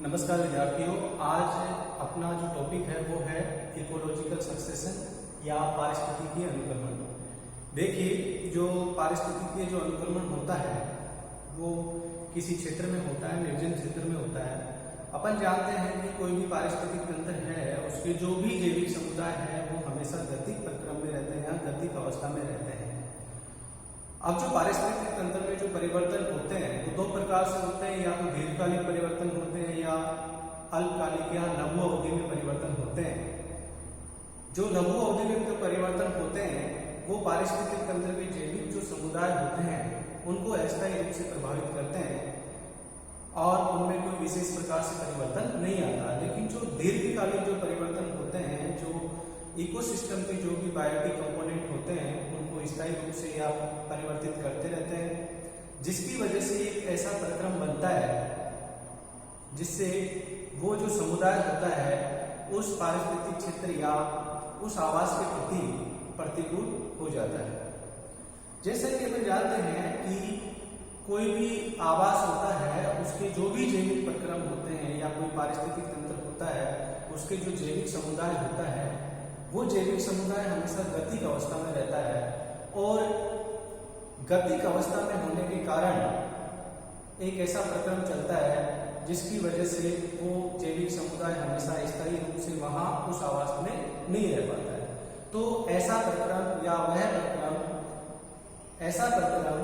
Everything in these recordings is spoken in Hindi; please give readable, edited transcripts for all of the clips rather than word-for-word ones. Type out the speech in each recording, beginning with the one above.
नमस्कार विद्यार्थियों, आज अपना जो टॉपिक है वो है इकोलॉजिकल सक्सेशन या पारिस्थितिकीय अनुक्रमण। देखिए, जो पारिस्थितिकीय जो अनुक्रमण होता है वो किसी क्षेत्र में होता है, निर्जन क्षेत्र में होता है। अपन जानते हैं कि कोई भी पारिस्थितिक तंत्र है, उसके जो भी जैविक समुदाय है वो हमेशा गतिक प्रक्रम में रहते हैं, गतिक अवस्था में रहते हैं। अब जो पारिस्थितिक तंत्र में जो परिवर्तन होते हैं वो दो प्रकार से होते हैं, या तो दीर्घकालिक परिवर्तन होते हैं या अल्पकालिक या लघु अवधि में परिवर्तन होते हैं। जो लघु अवधि में जो परिवर्तन होते हैं वो पारिस्थितिक तंत्र के जैविक जो समुदाय होते हैं उनको अस्थायी रूप से प्रभावित करते हैं और उनमें कोई विशेष प्रकार से परिवर्तन नहीं आता। लेकिन जो दीर्घकालिक जो परिवर्तन होते हैं, जो इकोसिस्टम के जो भी बायोटिक कंपोनेंट होते हैं उनको स्थायी रूप से या परिवर्तित करते रहते हैं, जिसकी वजह से एक ऐसा प्रक्रम बनता है जिससे वो जो समुदाय होता है उस पारिस्थितिक क्षेत्र या उस आवास के प्रति प्रतिकूल हो जाता है। जैसे कि अपन जानते हैं कि कोई भी आवास होता है, उसके जो भी जैविक प्रक्रम होते हैं या कोई पारिस्थितिक तंत्र होता है, उसके जो जैविक समुदाय होता है वो जैविक समुदाय हमेशा गतिक अवस्था में रहता है और गतिक अवस्था में होने के कारण एक ऐसा प्रक्रम चलता है जिसकी वजह से वो जैविक समुदाय हमेशा स्थायी रूप से वहां उस आवास में नहीं रह पाता है। तो ऐसा प्रक्रम या वह प्रक्रम ऐसा प्रक्रम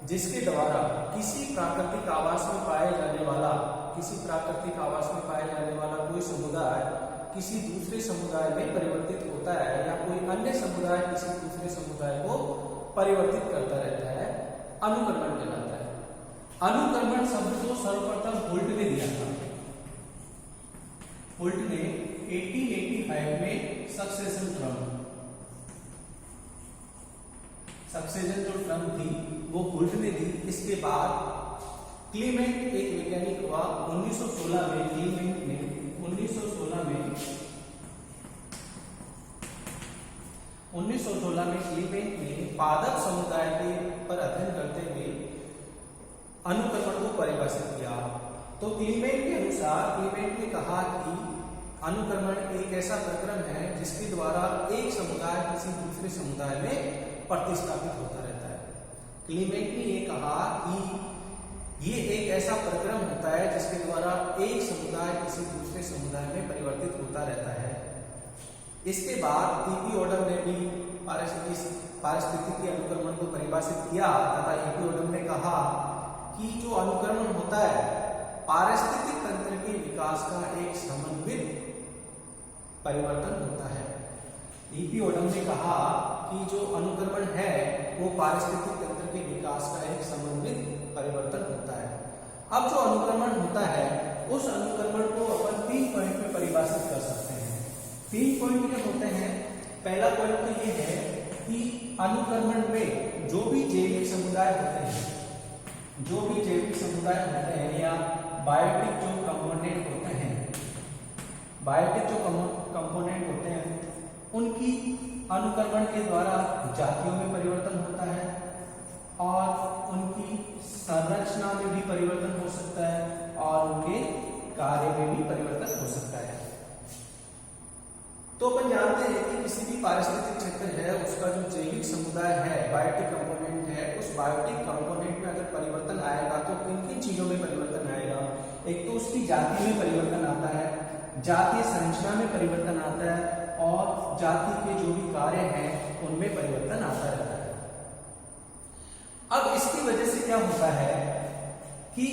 जिसके द्वारा किसी प्राकृतिक आवास में पाए जाने वाला कोई समुदाय किसी दूसरे समुदाय में परिवर्तित होता है या कोई अन्य समुदाय किसी दूसरे समुदाय को परिवर्तित करता रहता है, अनुक्रमण कहलाता है। अनुक्रमण शब्द को सर्वप्रथम होल्ट ने दिया था। होल्ट ने 1885 में सक्सेशन जो टर्म थी वो होल्ट ने दी। इसके बाद क्लीमेंट एक वैज्ञानिक हुआ 1916 में। क्लीमेंट ने 1916 में क्लीमेंट ने पादप समुदाय के पर अध्ययन करते हुए अनुक्रमण को परिभाषित किया। तो क्लीमेंट के अनुसार क्लीमेंट ने कहा कि अनुक्रमण एक ऐसा प्रक्रम है जिसके द्वारा एक समुदाय किसी दूसरे समुदाय में प्रतिस्थापित होता रहता है। क्लीमेंट ने ये कहा कि ये एक ऐसा प्रक्रम होता है जिसके द्वारा एक समुदाय किसी दूसरे समुदाय में परिवर्तित होता रहता है। इसके बाद ईपी ओडम ने भी पारिस्थितिकीय अनुक्रमण को परिभाषित किया तथा ईपी ओडम ने कहा कि जो अनुक्रमण होता है पारिस्थितिक तंत्र के विकास का एक समन्वित परिवर्तन होता है। ईपी ओडम ने कहा कि जो अनुक्रमण है वो पारिस्थितिक तंत्र के विकास का एक समन्वित परिवर्तन होता है। अब जो अनुक्रमण होता है उस अनुक्रमण को अपन 3 पॉइंट में परिभाषित कर सकते हैं। 3 पॉइंट ये होते हैं। पहला पॉइंट तो ये है कि अनुक्रमण में जो भी जैविक समुदाय होते हैं या बायोटिक जो कंपोनेंट होते हैं उनकी अनुक्रमण के द्वारा जातियों में परिवर्तन होता है और उनकी संरचना में भी परिवर्तन हो सकता है और उनके कार्य में भी परिवर्तन हो सकता है। तो अपन जानते हैं कि किसी भी पारिस्थितिक क्षेत्र है उसका जो जैविक समुदाय है, बायोटिक कंपोनेंट है, उस बायोटिक कंपोनेंट में अगर परिवर्तन आएगा तो किन किन चीजों में परिवर्तन आएगा। एक तो उसकी जाति में परिवर्तन आता है, जातीय संरचना में परिवर्तन आता है और जाति के जो भी कार्य हैं उनमें परिवर्तन आता रहता है। अब इसकी वजह से क्या होता है कि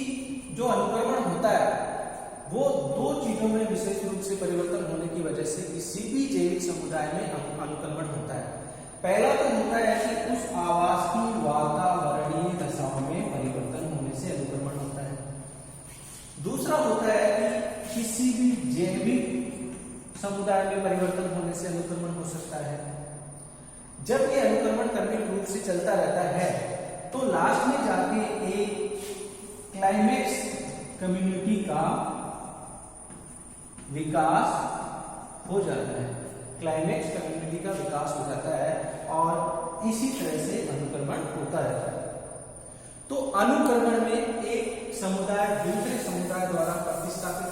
जो अनुक्रमण होता है वो 2 चीजों में विशेष रूप से परिवर्तन होने की वजह से किसी भी जैविक समुदाय में अनुक्रमण होता है। पहला तो होता है कि उस आवास की वातावरणीय दशाओं में परिवर्तन होने से अनुक्रमण होता है। दूसरा होता है कि किसी भी जैविक समुदाय में परिवर्तन होने से अनुक्रमण हो सकता है। जब ये अनुक्रमण क्रमिक रूप से चलता रहता है तो लास्ट में जाके एक क्लाइमेक्स कम्युनिटी का विकास हो जाता है। क्लाइमेक्स कम्युनिटी का विकास हो जाता है और इसी तरह से अनुक्रमण होता रहता है। तो अनुक्रमण में एक समुदाय दूसरे समुदाय द्वारा प्रतिस्थापित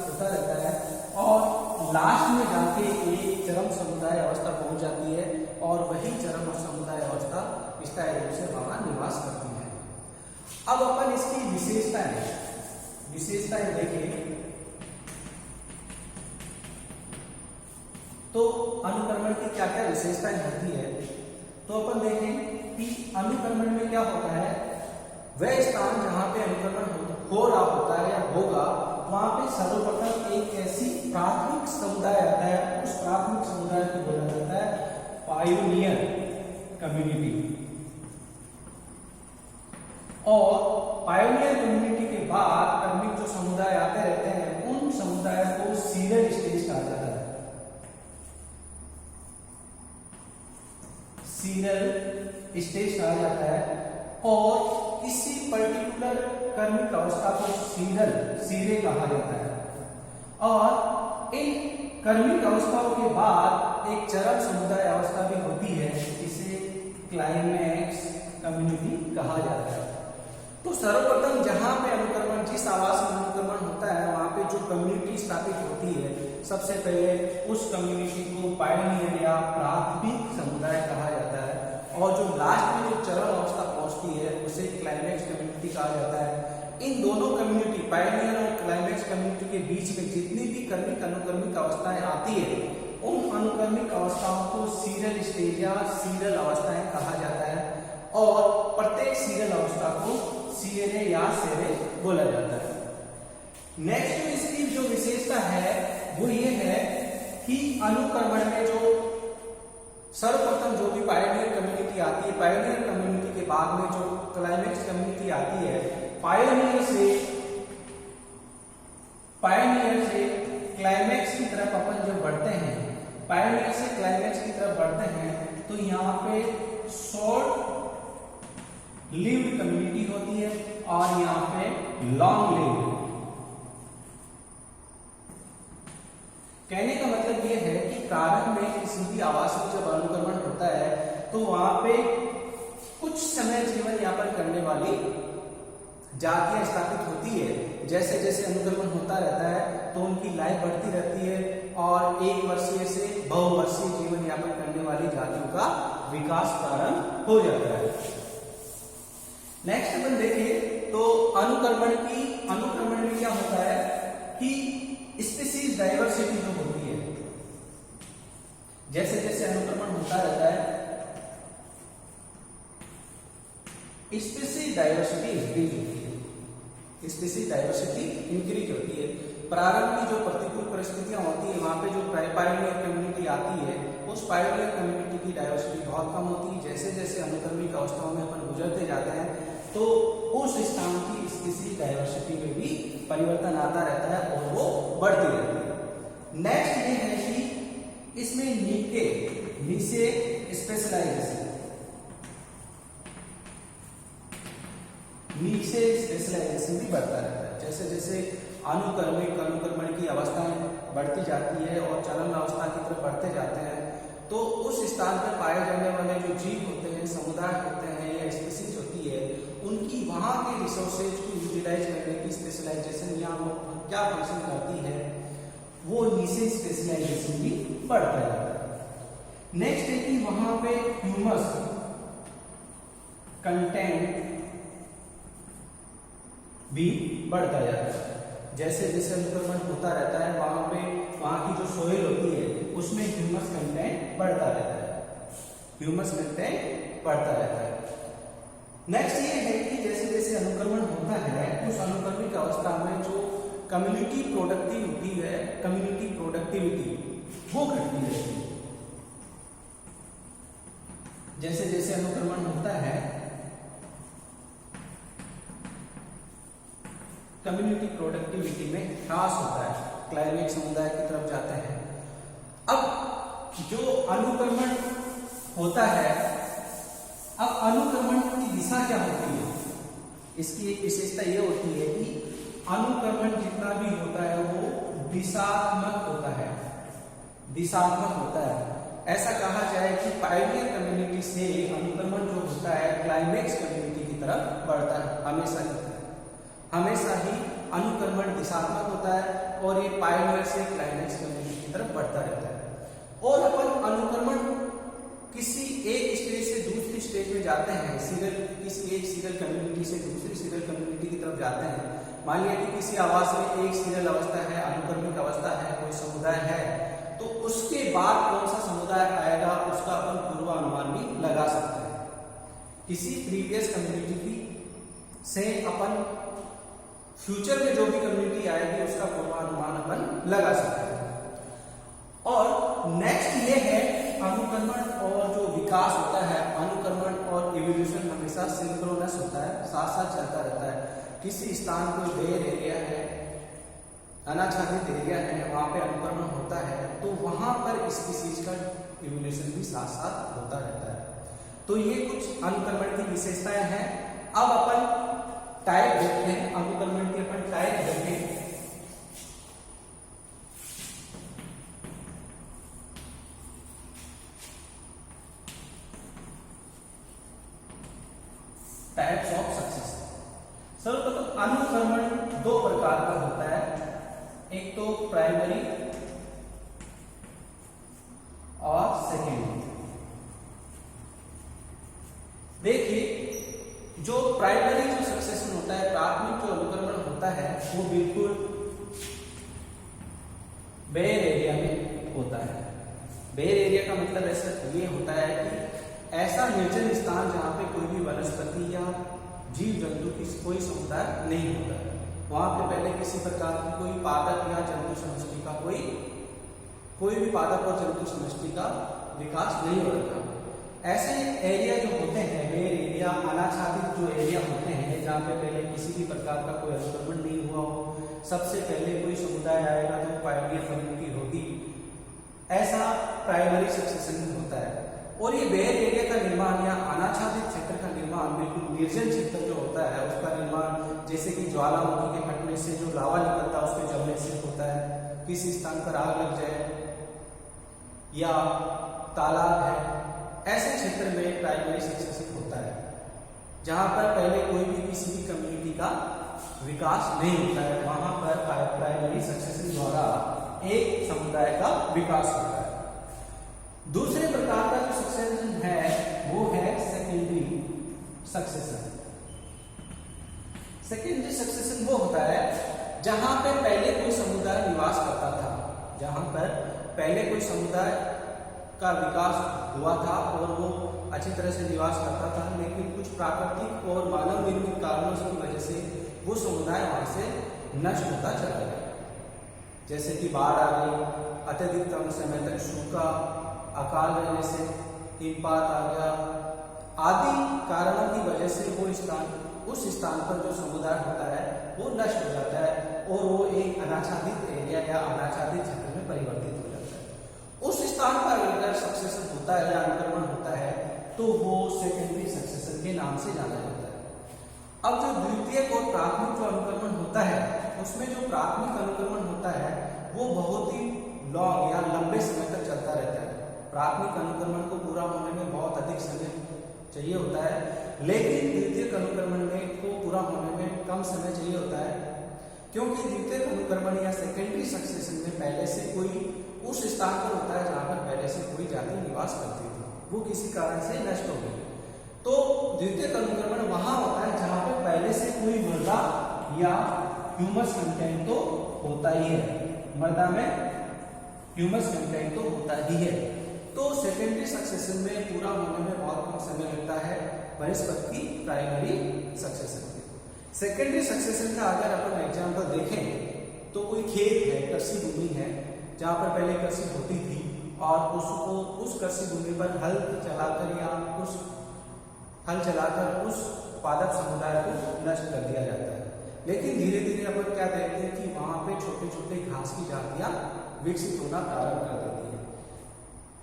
लास्ट में जाके एक चरम समुदाय अवस्था पहुंच जाती है और वही चरम और समुदाय अवस्था स्थायी रूप से वहां निवास करती है। अब अपन इसकी विशेषताएं देखें तो अनुक्रमण की क्या क्या विशेषताएं होती है। तो अपन देखें कि अनुक्रमण में क्या होता है, वह स्थान जहां पे अनुक्रमण हो रहा होता है या होगा वहां पे सर्वप्रथम एक ऐसी प्राथमिक समुदाय आता है, उस प्राथमिक समुदाय को बोला जाता है पायोनियर कम्युनिटी। और पायोनियर कम्युनिटी के बाद क्रमिक जो समुदाय आते रहते हैं उन समुदाय को सीरियल स्टेज कहा जाता है। सीरियल स्टेज कहा जाता है और किसी पर्टिकुलर कर्मिक अवस्था को सीरियल कहा जाता है। और इन कर्मिक अवस्थाओं के बाद एक चरम समुदाय अवस्था भी होती है जिसे क्लाइमैक्स कम्युनिटी कहा जाता है। तो सर्वप्रथम जहां पे अनुक्रमण, जिस आवास में अनुक्रमण होता है वहां पे जो कम्युनिटी स्थापित होती है, सबसे पहले उस कम्युनिटी को पायोनियर या प्राथमिक समुदाय कहा जाता है। और जो लास्ट में जो चरम अवस्था पहुंचती है उसे क्लाइमैक्स कम्युनिटी कहा जाता है। इन दोनों कम्युनिटी, पायोनियर और क्लाइमैक्स कम्युनिटी के बीच में जितनी भी कर्मिक अनुक्रमिक अवस्थाएं आती है उन अनुक्रमिक अवस्थाओं को सीरियल स्टेज या सीरियल अवस्थाएं कहा जाता है। और प्रत्येक सीरियल अवस्था को सीरे या सेरे बोला जाता है। नेक्स्ट इसकी जो विशेषता है वो ये है कि अनुक्रमण में जो सर्वप्रथम जो भी पायोनियर कम्युनिटी आती है, पायोनियर कम्युनिटी के बाद में जो क्लाइमैक्स कम्युनिटी आती है, पायोनियर से क्लाइमैक्स की तरफ अपन जब बढ़ते हैं, पायोनियर से क्लाइमैक्स की तरफ बढ़ते हैं तो यहाँ पे शॉर्ट लिव्ड कम्युनिटी होती है और यहाँ पे लॉन्ग लिव्ड। कहने का मतलब यह है कि प्रारंभ में किसी भी आवास में जब अनुक्रमण होता है तो वहां पे कुछ समय जीवन यापन करने वाली जातियां स्थापित होती है। जैसे जैसे अनुक्रमण होता रहता है तो उनकी लाइफ बढ़ती रहती है और 1 वर्षीय से बहुवर्षीय जीवन यापन करने वाली जातियों का विकास प्रारंभ हो जाता है। नेक्स्ट अपन देखें तो अनुक्रमण में क्या होता है कि स्पीशीज डाइवर्सिटी जो होती है, जैसे जैसे अनुक्रमण होता रहता है स्पीशीज डाइवर्सिटी इंक्रीज होती है। स्पीशीज डाइवर्सिटी इंक्रीज होती है। प्रारंभ की जो प्रतिकूल परिस्थितियां होती है वहां पे जो पायोनियर कम्युनिटी आती है उस पायोनियर कम्युनिटी की डाइवर्सिटी बहुत कम होती है। जैसे जैसे अनुक्रमिक अवस्थाओं में अपन गुजरते जाते हैं तो उस स्थान की स्पीशीज डाइवर्सिटी में भी परिवर्तन आता रहता है और वो बढ़ती रहती है। नेक्स्ट ये है कि इसमें नीचे स्पेशलाइजेशन भी बढ़ता रहता है। जैसे जैसे अनुक्रमण की अवस्थाएं बढ़ती जाती है और चरम अवस्था की तरफ बढ़ते जाते हैं तो उस स्थान पर पाए जाने वाले जो जीव होते हैं, समुदाय होते हैं या स्पीशीज होती है, उनकी वहां के रिसोर्सेज को यूटिलाइज करने की स्पेशलाइजेशन या वो क्या फंक्शन करती है वो नीचे स्पेशलाइजेशन भी बढ़ता जाता है। नेक्स्ट है कि वहां पे ह्यूमस कंटेंट भी बढ़ता जाता है। जैसे जैसे अनुक्रमण होता रहता है वहां की जो सोइल होती है उसमें ह्यूमस कंटेंट बढ़ता रहता है। नेक्स्ट ये है कि जैसे जैसे अनुक्रमण होता है उस अनुक्रमिक अवस्था में जो कम्युनिटी प्रोडक्टिविटी वो घटती रहती है। जैसे जैसे अनुक्रमण होता है कम्युनिटी प्रोडक्टिविटी में ह्रास होता है, क्लाइमैक्स समुदाय की तरफ जाते हैं। अब जो अनुक्रमण होता है, अब अनुक्रमण की दिशा क्या होती है? इसकी एक विशेषता यह होती है कि अनुक्रमण जितना भी होता है वो दिशात्मक होता है। ऐसा कहा जाए कि पायोनियर कम्युनिटी से अनुक्रमण जो होता है क्लाइमैक्स कम्युनिटी की तरफ बढ़ता है। हमेशा ही अनुक्रमण दिशात्मक होता है और ये पायोनियर से क्लाइमैक्स कम्युनिटी की तरफ बढ़ता रहता है। और अपन अनुक्रमण किसी एक स्टेज से दूसरी स्टेज में जाते हैं, किसी एक सीरियल कम्युनिटी से दूसरी सीरियल कम्युनिटी की तरफ जाते हैं। मान लिया कि किसी आवास में एक सीरियल अवस्था है, अनुक्रमिक अवस्था है, कोई समुदाय है, तो उसके बाद कौन सा समुदाय आएगा उसका अपन पूर्वानुमान भी लगा सकते हैं। किसी प्रीवियस कम्युनिटी की से अपन फ्यूचर में जो भी कम्युनिटी आएगी उसका पूर्वानुमान अपन लगा सकते हैं। और नेक्स्ट ये है अनुक्रमण और जो विकास होता है, अनुक्रमण और इवोल्यूशन हमेशा सिंक्रोनस होता है, साथ साथ चलता रहता है। किसी स्थान कोई बेयर एरिया है, अनाच्छादित एरिया है, वहां पे अनुक्रमण होता है, तो वहां पर इस चीज का इवोल्यूशन भी साथ साथ होता रहता है। तो ये कुछ अनुक्रमण की विशेषताएं हैं। अब अपन टाइप देखते हैं, अनुक्रमण के अपन टाइप देखें। Types of success. सर्वप्रथम अनुक्रमण दो प्रकार का होता है, एक तो प्राइमरी और सेकेंडरी। देखिए जो प्राइमरी जो सक्सेशन होता है, प्राथमिक जो अनुक्रमण होता है, वो बिल्कुल बेयर एरिया में होता है। बेयर एरिया का मतलब ऐसा ये होता है कि ऐसा निर्जन स्थान जहां पे कोई भी वनस्पति या जीव जंतु की कोई समुदाय नहीं होता है, वहां पे पहले किसी प्रकार की कोई पादप या जंतु समष्टि का कोई भी पादप और जंतु समष्टि का विकास नहीं हो रहा। ऐसे एरिया जो होते हैं, बेयर एरिया, अनाच्छादित जो एरिया होते हैं, जहाँ पे पहले किसी भी प्रकार का कोई अनुक्रमण नहीं हुआ हो, सबसे पहले कोई समुदाय आएगा तो पायनियर कम्युनिटी होगी, ऐसा प्राइमरी सक्सेशन होता है। और ये बेयर एरिया का निर्माण या अनाच्छादित क्षेत्र का निर्माण, बिल्कुल निर्जन क्षेत्र जो होता है उसका निर्माण, जैसे कि ज्वालामुखी के फटने से जो लावा निकलता है उसके जमने से होता है, किसी स्थान पर आग लग जाए या तालाब है, ऐसे क्षेत्र में प्राइमरी सक्सेशन होता है, जहां पर पहले कोई भी किसी भी कम्युनिटी का विकास नहीं होता है, वहां पर प्राइमरी सक्सेशन द्वारा एक समुदाय का विकास होता है। दूसरे प्रकार का जो सक्सेशन है वो है सेकेंडरी सक्सेशन। सेकेंडरी सक्सेशन वो होता है जहां पे पहले कोई समुदाय निवास करता था, जहां पर पहले कोई समुदाय का विकास हुआ था और वो अच्छी तरह से निवास करता था, लेकिन कुछ प्राकृतिक और मानव निर्मित कारणों की वजह से वो समुदाय वहां से नष्ट होता चला गया। जैसे कि बाढ़ आ गई, अत्यधिक समय तक सूखा, अकाल रहने से हिमपात आ गया, आदि कारणों की वजह से वो उस स्थान पर जो समुदाय होता है वो नष्ट हो जाता है और वो एक अनाच्छादित एरिया या अनाच्छादित क्षेत्र में परिवर्तित हो जाता है। उस स्थान पर अगर सक्सेशन होता है या अनुक्रमण होता है तो वो सेकेंडरी सक्सेशन के नाम से जाना जाता है। अब जो द्वितीयक और प्राथमिक जो अनुक्रमण होता है, उसमें जो प्राथमिक अनुक्रमण होता है वो बहुत ही लॉन्ग या लंबे समय तक चलता रहता है। प्राथमिक अनुक्रमण को पूरा होने में बहुत अधिक समय चाहिए होता है, लेकिन द्वितीयक अनुक्रमण में को पूरा होने में कम समय चाहिए होता है, क्योंकि द्वितीयक अनुक्रमण या सेकेंडरी सक्सेशन में पहले से कोई उस स्थान पर होता है जहां पर पहले से कोई जाति निवास करती थी, वो किसी कारण से नष्ट हो गई। तो द्वितीयक अनुक्रमण वहां होता है जहां पर पहले से कोई मृदा या ह्यूमस कंटेंट तो होता ही है, मृदा में ह्यूमस कंटेंट तो होता ही है। तो सेकेंडरी सक्सेशन में पूरा होने में बहुत कम समय लगता है वनस्पति की प्राइमरी सक्सेशन में। सेकेंडरी सक्सेशन का अगर अपन एग्जांपल देखें तो कोई खेत है, कृषि भूमि है, जहां पर पहले कृषि होती थी और उसको उस कृषि भूमि पर हल चलाकर उस पादप समुदाय को नष्ट कर दिया जाता है। लेकिन धीरे धीरे अपन क्या देखते हैं कि वहां पे छोटे छोटे घास की जातियां विकसित होना प्रारंभ कर देती है,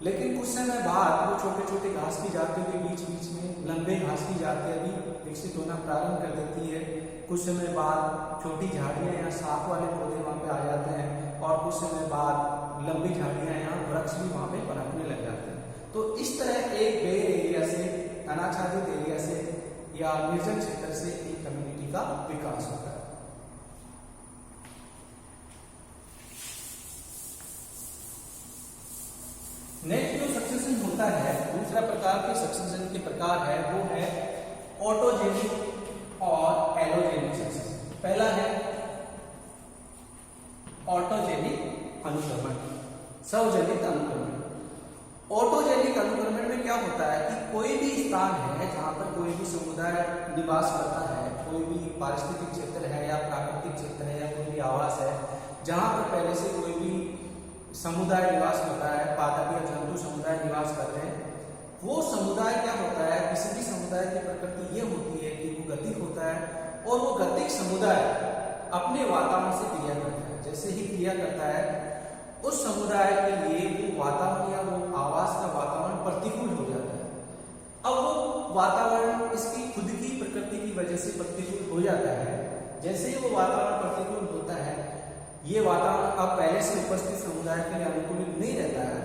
लेकिन कुछ समय बाद वो छोटे छोटे घास की जातियों के बीच बीच में लंबे घास की जातियां भी विकसित होना प्रारंभ कर देती है। कुछ समय बाद छोटी झाड़ियां या शाख वाले पौधे वहां पे आ जाते हैं और कुछ समय बाद लंबी झाड़ियां या वृक्ष भी वहां पे पनपने लग जाते हैं। तो इस तरह एक बेयर एरिया से, अनाच्छादित एरिया से या निर्जन क्षेत्र से एक कम्युनिटी का विकास होता है। नेक्स्ट जो सक्सेशन होता है, दूसरा प्रकार के सक्सेशन के प्रकार है वो है ऑटोजेनिक और एलोजेनिक सक्सेशन। पहला है ऑटोजेनिक अनुक्रमण, स्वजनित अनुक्रमण। ऑटोजेनिक अनुक्रमण में क्या होता है कि कोई भी स्थान है जहां पर कोई भी समुदाय निवास करता है, कोई भी पारिस्थितिक क्षेत्र है या प्राकृतिक क्षेत्र है या कोई भी आवास है जहां पर पहले से कोई भी समुदाय निवास करता है, पादप या जंतु समुदाय निवास कर रहे हैं, वो समुदाय क्या होता है, किसी भी समुदाय की प्रकृति ये होती है कि वो गतिक होता है और वो गतिक समुदाय अपने वातावरण से क्रिया करता है। जैसे ही क्रिया करता है उस समुदाय के लिए वो वातावरण या वो आवास का वातावरण प्रतिकूल हो जाता है। अब वो वातावरण इसकी खुद की प्रकृति की वजह से प्रतिकूल हो जाता है। जैसे ही वो वातावरण प्रतिकूल होता है, ये वातावरण अब पहले से उपस्थित समुदाय के लिए अनुकूलित नहीं रहता है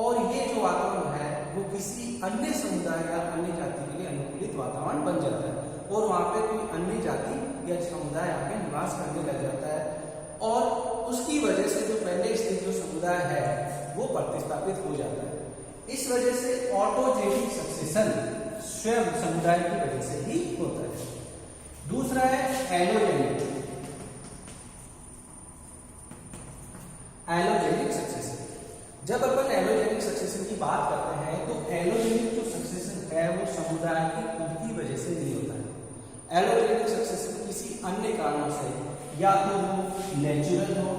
और ये जो वातावरण है वो किसी अन्य समुदाय या अन्य जाति के लिए अनुकूलित वातावरण बन जाता है और वहां पे कोई अन्य जाति या समुदाय आके निवास करने लग जाता है और उसकी वजह से जो पहले स्थित जो समुदाय है वो प्रतिस्थापित हो जाता है। इस वजह से ऑटोजेनिक सक्सेशन स्वयं समुदाय की वजह से ही होता है। दूसरा है एलोजेनिक सक्सेशन। जब अपन एलोजेनिक सक्सेशन की बात करते हैं तो एलोजेनिक जो सक्सेशन है वो समुदाय की खुद की वजह से नहीं होता है। एलोजेनिक सक्सेशन किसी अन्य कारणों से, या तो वो नेचुरल हो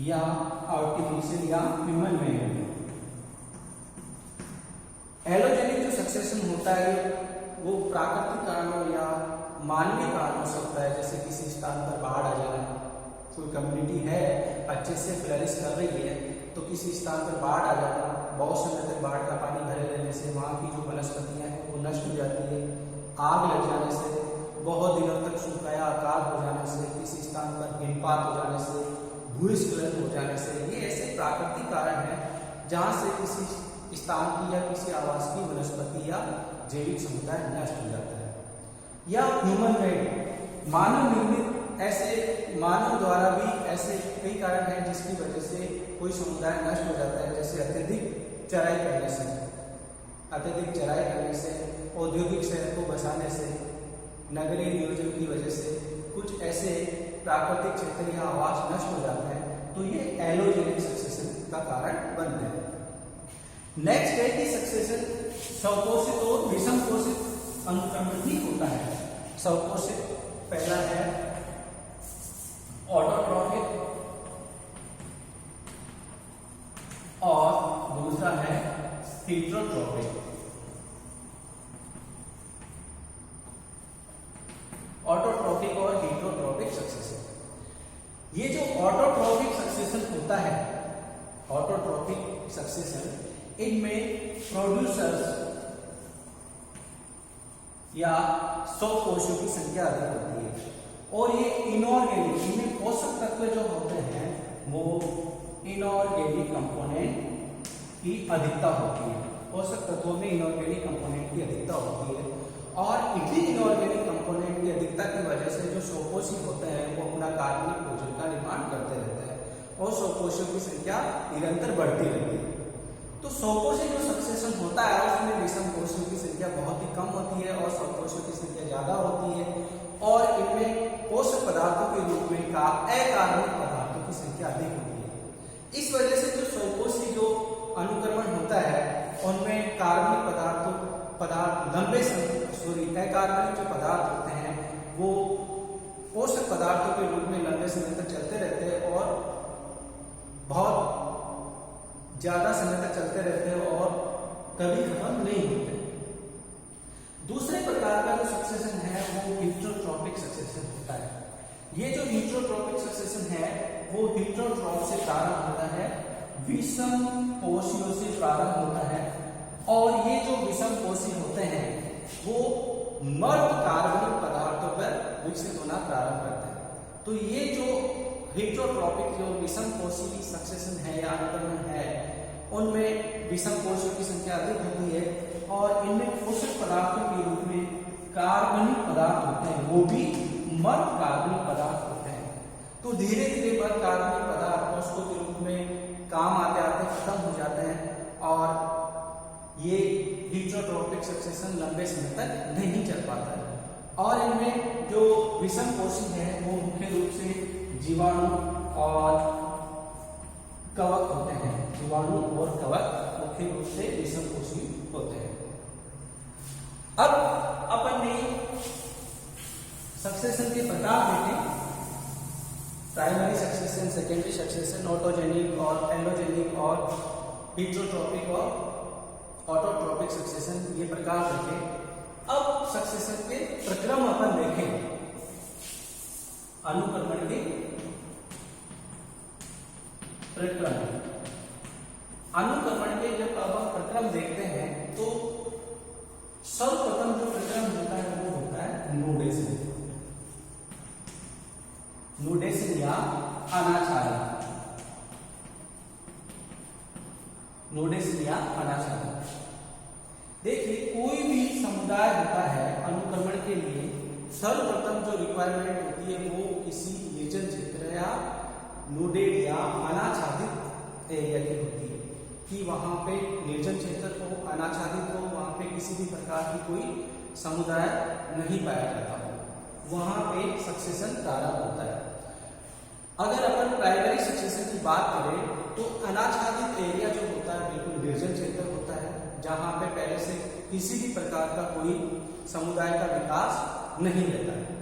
या आर्टिफिशियल या ह्यूमन मेड हो। एलोजेनिक जो सक्सेशन होता है वो प्राकृतिक कारणों या मानवीय कारणों से होता है। जैसे किसी स्थान पर बाढ़ आ जाना, कोई कम्युनिटी है अच्छे से फ्लरिश कर रही है तो किसी स्थान पर बाढ़ आ जाना, बहुत समय तक बाढ़ का पानी भरे रहने से वहाँ की जो वनस्पतियाँ हैं वो नष्ट हो जाती है। आग लग जाने से, बहुत दिनों तक सूखा या अकाल हो जाने से, किसी स्थान पर हिमपात हो जाने से, भूस्खलन हो जाने से, ये ऐसे प्राकृतिक कारण हैं जहाँ से किसी स्थान की या किसी आवास की वनस्पति या जैविक समुदाय नष्ट हो जाता है। या ह्यूमन मेड, मानव निर्मित, ऐसे मानव द्वारा भी ऐसे कई कारण हैं जिसकी वजह से कोई समुदाय नष्ट हो जाता है। जैसे अत्यधिक चराई करने से, औद्योगिक शहर को बसाने से, नगरीय नियोजन की वजह से कुछ ऐसे प्राकृतिक क्षेत्र या आवास नष्ट हो जाते हैं तो ये एलोजेनिक सक्सेशन का कारण बनते हैं। नेक्स्ट है कि सक्सेशन स्वपोषित और विषम पोषित अनुक्रमण भी होता है। स्वपोषित पहला है ऑटोट्रॉफिक और दूसरा है हेटेरोट्रॉफिक। ऑटोट्रॉफिक और हेटेरोट्रॉफिक सक्सेशन। ये जो ऑटोट्रॉफिक सक्सेशन होता है, ऑटोट्रॉफिक सक्सेशन, इनमें प्रोड्यूसर्स या स्वपोषियों की संख्या अधिक होती है और ये इनऑर्गेनिक, इनमें पोषक तत्व जो होते हैं वो इनऑर्गेनिक कंपोनेंट की अधिकता होती है। पोषक तत्वों में इनऑर्गेनिक कंपोनेंट की अधिकता होती है और इतनी इनऑर्गेनिक कंपोनेंट की अधिकता की वजह से जो स्वपोषी होते हैं वो अपना कार्बनिक भोजन का निर्माण करते रहते हैं और स्वपोषियों की संख्या निरंतर बढ़ती रहती है। तो स्वपोषी जो सक्सेशन होता है उसमें विषम पोषियों की संख्या बहुत ही कम होती है और स्वपोषियों की संख्या ज्यादा होती है और इनमें पोषक पदार्थों के रूप में अकार्बनिक पदार्थों की संख्या अधिक होती है। इस वजह से जो स्वपोषी जो अनुक्रमण होता है उनमें कार्बनिक अकार्बनिक जो पदार्थ होते हैं वो पोषक पदार्थों के रूप में लंबे समय तक चलते रहते हैं और बहुत ज्यादा समय तक चलते रहते हैं और कभी खत्म नहीं होते। दूसरे प्रकार का जो सक्सेशन है वो हेटेरोट्रॉफिक सक्सेशन होता है। ये जो हेटेरोट्रॉफिक सक्सेशन है वो हेटेरोट्रॉफ से प्रारंभ होता है, विषम पोषियों से प्रारंभ होता है और ये जो विषम पोषी होते हैं वो मर्द कार्बनिक पदार्थों पर विकसित होना प्रारंभ करते हैं। तो ये जो हेटेरोट्रॉफिक जो विषम पोषी सक्सेशन है या अनुक्रमण है उनमें विषम पोषियों की संख्या अधिक होती है और इनमें पोषक पदार्थों के रूप में कार्बनिक पदार्थ होते हैं, वो भी मर्द कार्बनिक पदार्थ होते हैं। तो धीरे धीरे मर्द कार्बनिक पदार्थ पोषकों के रूप में काम आते आते खत्म हो जाते हैं और ये हीटरोट्रॉपिक सक्सेशन लंबे समय तक नहीं चल पाता है। और इनमें जो विषम कोशी है वो मुख्य रूप से जीवाणु और कवक होते हैं। जीवाणु और कवक मुख्य रूप से विषम कोशी होते हैं। अब अपन ने सक्सेशन के प्रकार देखे, primary succession, secondary succession, autogenic और एलोजेनिक और हीटरोट्रॉपिक और ऑटोट्रॉपिक सक्सेशन, ये प्रकार देखे। अब सक्सेशन के प्रक्रम अपन देखें, अनुक्रमण के प्रक्रम। अनुक्रमण के जब अब हम प्रक्रम देखते हैं तो सर्वप्रथम जो प्रक्रम होता है वो होता है नोडेशन। नोडेशन या अनाच्छादन। नोडेशन या अनाच्छादन। देखिए, कोई भी समुदाय होता है अनुक्रमण के लिए सर्वप्रथम जो रिक्वायरमेंट होती है वो किसी निर्जन क्षेत्र या नोडेड या अनाच्छादित एरिया की होती है, कि वहां पे निर्जन क्षेत्र हो, अनाच्छादित हो, वहां पे किसी भी प्रकार की कोई समुदाय नहीं पाया जाता हो, वहां पे सक्सेशन प्रारंभ होता है। अगर अपन प्राइमरी सक्सेशन की बात करें तो अनाच्छादित एरिया जो होता है बिल्कुल निर्जन क्षेत्र होता है, जहां पे पहले से किसी भी प्रकार का कोई समुदाय का विकास नहीं रहता है।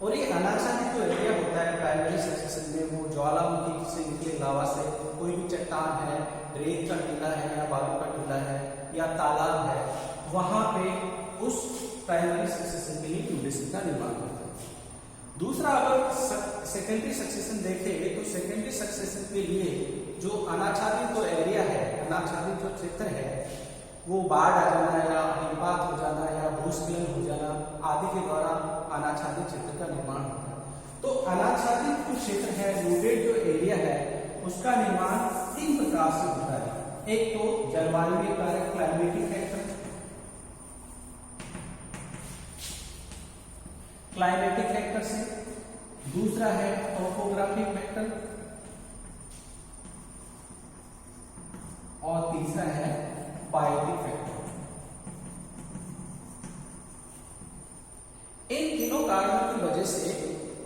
और ये अनाच्छादित जो एरिया होता है प्राइमरी सक्सेशन में, वो ज्वालामुखी से निकले लावा से, कोई भी चट्टान है, रेत का टीला है या बालू का टीला है या तालाब है, वहां पे उस प्राइमरी सक्सेशन के लिए नोडेशन का निर्माण होता है। दूसरा, अगर सेकेंडरी सक्सेशन देखें तो सेकेंडरी सक्सेशन के लिए जो अनाच्छादित जो एरिया है, अनाच्छादित जो क्षेत्र है, वो बाढ़ आ जाना या हिमपात हो जाना या भूस्खलन हो जाना आदि के द्वारा अनाच्छादित क्षेत्र का निर्माण होता है। तो अनाच्छादित जो क्षेत्र है, नोडेड जो एरिया है, उसका निर्माण 3 प्रकार से होता है। एक तो जलवायु के कारक, क्लाइमेटिक फैक्टर, क्लाइमेटिक फैक्टर से, दूसरा है टोपोग्राफिक फैक्टर और तीसरा है बायोटिक फैक्टर। इन तीनों कारणों की वजह से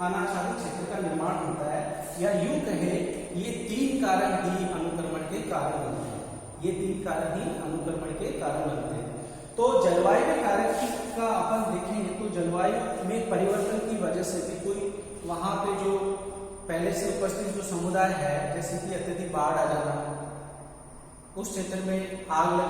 अनाच्छादित क्षेत्र का निर्माण होता है, या यूं कहे ये 3 कारण ही अनुक्रमण के कारण बनते हैं। ये 3 कारण ही अनुक्रमण के कारण बनते हैं। तो जलवायु के कारक का अपन देखेंगे तो जलवायु में परिवर्तन की वजह से भी कोई वहां पे जो पहले से उपस्थित जो समुदाय है, जैसे कि अत्यधिक बाढ़ आ जाना, उस क्षेत्र में आग लग